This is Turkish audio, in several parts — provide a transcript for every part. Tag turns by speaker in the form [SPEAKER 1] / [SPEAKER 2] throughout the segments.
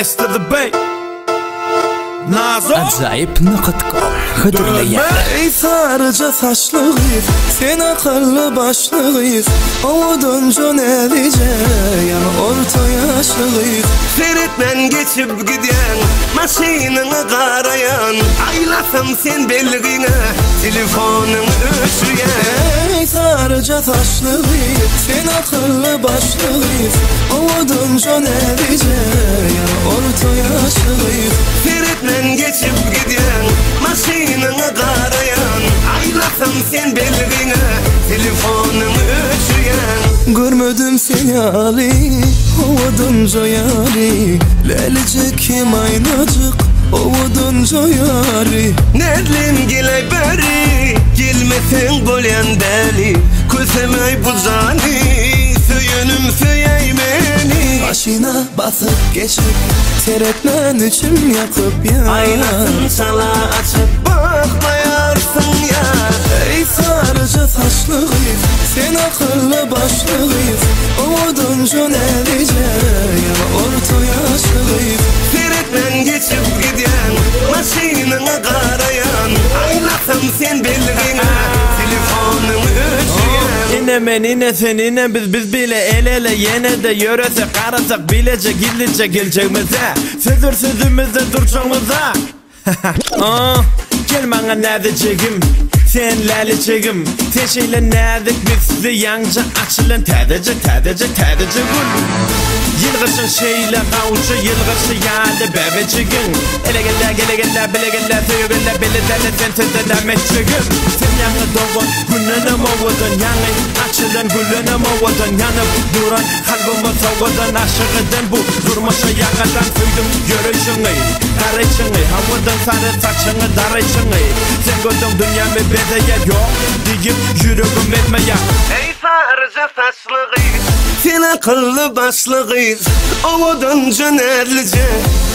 [SPEAKER 1] best of the bay. Nazo
[SPEAKER 2] Acayip.com Hıdırlı yerler.
[SPEAKER 3] Ey sarıca saçlı kız, sen akıllı başlı kız, Ovudunca ne diyeceğim orta yaşlı kız.
[SPEAKER 4] Feritmen geçip giden, maşinini karayan, Aylasam sen belliğine, telefonun öçüyen.
[SPEAKER 3] Ey sarıca saçlı kız, sen akıllı başlı kız, Ovudunca ne diyeceğim orta yaşlı kız.
[SPEAKER 4] Feritmen geçip giden, maşinini karayan, Aylasam sen belliğine, telefonun öçüyen.
[SPEAKER 3] Görmedim seni Ali, ovudunca yari, Lelicik aynacık, ovudunca yari.
[SPEAKER 4] Nedlim giley beri, gelmesen bolyan deli, Kösemey buzani, söyünüm söyey beni.
[SPEAKER 3] Başına basıp geçip, seyretmen için yakıp ya.
[SPEAKER 4] Aynasın sala açıp bakmayarsın ya.
[SPEAKER 3] Ey sarıca saçlı kız, sen akıllı başlı kız, Ovudunca ne diyeceğim orta yaşlı kız.
[SPEAKER 4] Feritmen geçip giden, maşinini karayan, Aylasam sen belliğine, telefonun öçüyen.
[SPEAKER 1] İne men ine sen ine biz bile el ele yine de yöresek karasak bilecek illicek geleceğimize. Sözür sözümüzde duracağımıza. Gel bana nedicegim, sen lalicegim, sen şeyle nedik bizde yanca açılan tədəcə gül. Yılgırsın şeyle kavuşu yılgırsı yâlı bebecegin. Ele gelle bile gelle söyle bile dele sen tezelemetçegim. Sen yanı doğun gününü mavudun yanı açılan gülünü mavudun yanıp duran kalbimi savudun aşığıdan bu durmaşa yağadan süydüm yürüyüşünü karışını havadan sarı saçını darışını. Sen gördün dünyamı bedeye yok deyip yüreğim etmeye.
[SPEAKER 4] Ey sarıca saçlı kız, sen akıllı başlı kız, Ovudunca nerlice,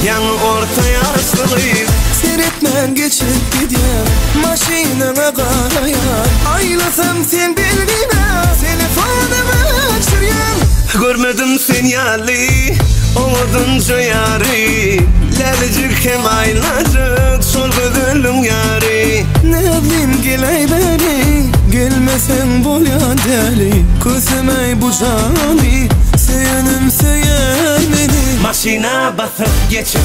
[SPEAKER 4] yan orta yaşlı kız.
[SPEAKER 3] Seyretmen geçip gidiyor, maşinine karayan, Aylasam sen bildiğine, telefonumu öçüren.
[SPEAKER 4] Görmedim sen yali, Ovudunca yari, Lelicik hem aylacık, sol gözülüm yari.
[SPEAKER 3] Ne bileyim giley beni, gelmesen bolyan deli, Kösemey bu cani, söyünüm söyey beni.
[SPEAKER 4] Maşina basıp geçip,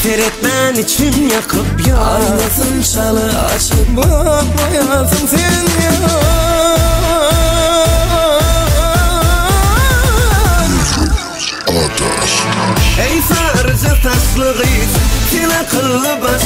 [SPEAKER 4] seyretmen için yakıp ya.
[SPEAKER 3] Aynasın çalı açıp bakmayasın sen ya.
[SPEAKER 4] Ey sarıca saçlı kız, sen akıllı başlı